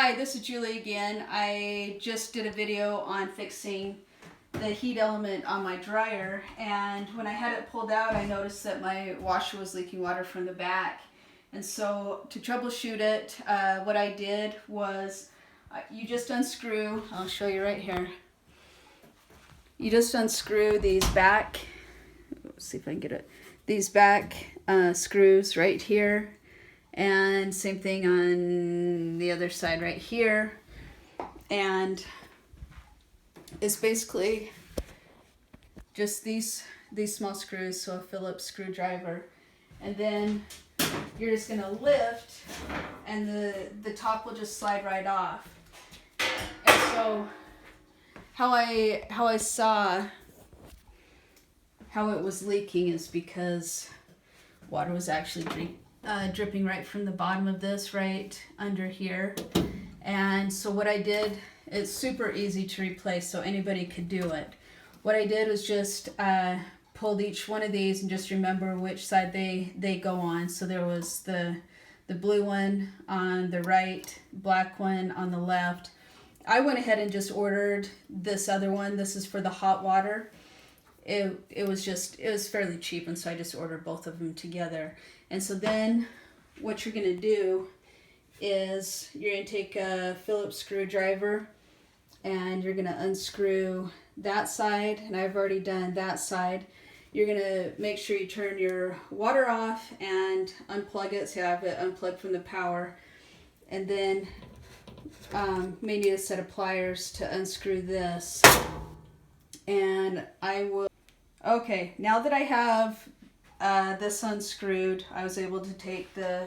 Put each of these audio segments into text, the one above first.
Hi, this is Julie again. I just did a video on fixing the heat element on my dryer, and when I had it pulled out I noticed that my washer was leaking water from the back. And so to troubleshoot it, what I did was you just unscrew, I'll show you right here. You just unscrew these back, let's see if I can get it, these back screws right here. And same thing on the other side right here. And it's basically just these small screws, so a Phillips screwdriver. And then you're just gonna lift and the top will just slide right off. And so how I saw how it was leaking is because water was actually dripping right from the bottom of this right under here. And so what I did, it's super easy to replace, so anybody could do it. What I did was just pulled each one of these and just remember which side they go on. So there was the blue one on the right, black one on the left. I went ahead and just ordered this other one. This is for the hot water. It was fairly cheap, and so I just ordered both of them together. And so then what you're going to do is you're going to take a Phillips screwdriver and you're going to unscrew that side, and I've already done that side. You're going to make sure you turn your water off and unplug it, so you have it unplugged from the power. And then may need a set of pliers to unscrew this. And I will... Okay, now that I have this unscrewed, I was able to take the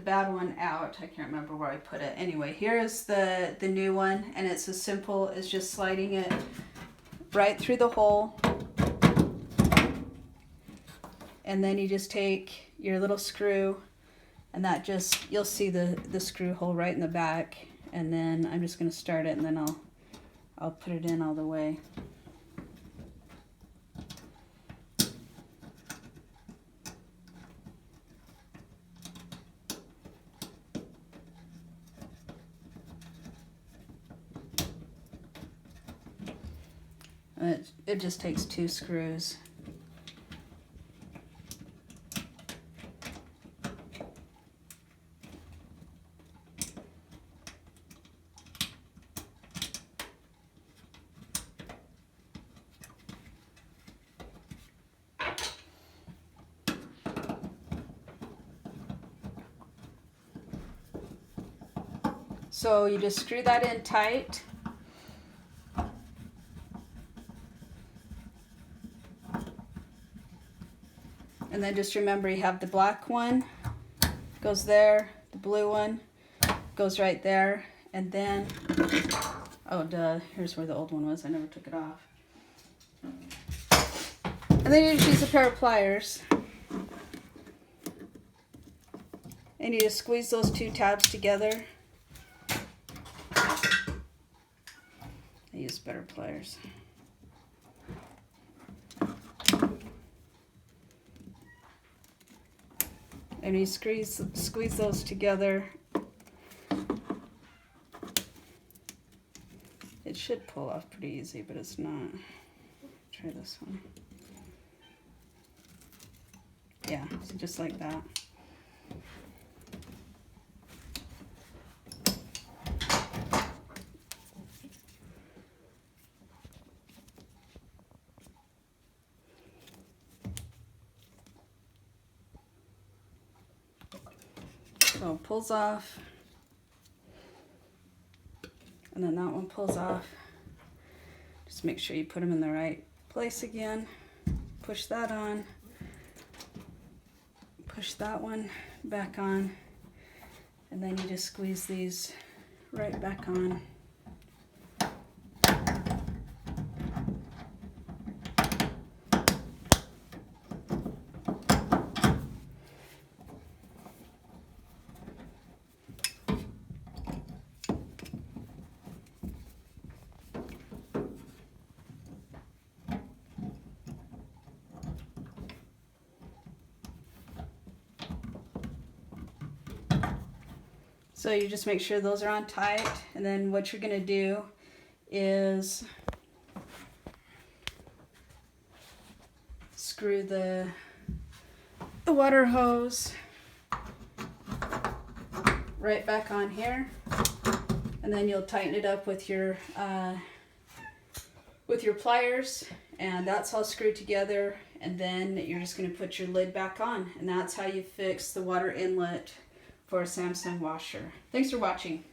bad one out. I can't remember where I put it. Anyway, here's the new one, and it's as simple as just sliding it right through the hole. And then you just take your little screw, and that just, you'll see the screw hole right in the back. And then I'm just going to start it, and then I'll put it in all the way. It just takes 2 screws. So you just screw that in tight. And then just remember you have the black one, goes there, the blue one goes right there, and then, oh duh, here's where the old one was, I never took it off. And then you just use a pair of pliers. And you just squeeze those 2 tabs together. I use better pliers. And you squeeze those together. It should pull off pretty easy, but it's not. Try this one. Yeah, so just like that. So it pulls off, and then that one pulls off. Just make sure you put them in the right place again. Push that on, push that one back on, and then you just squeeze these right back on. So you just make sure those are on tight, and then what you're going to do is screw the water hose right back on here, and then you'll tighten it up with your pliers, and that's all screwed together, and then you're just going to put your lid back on, and that's how you fix the water inlet for a Samsung washer. Thanks for watching.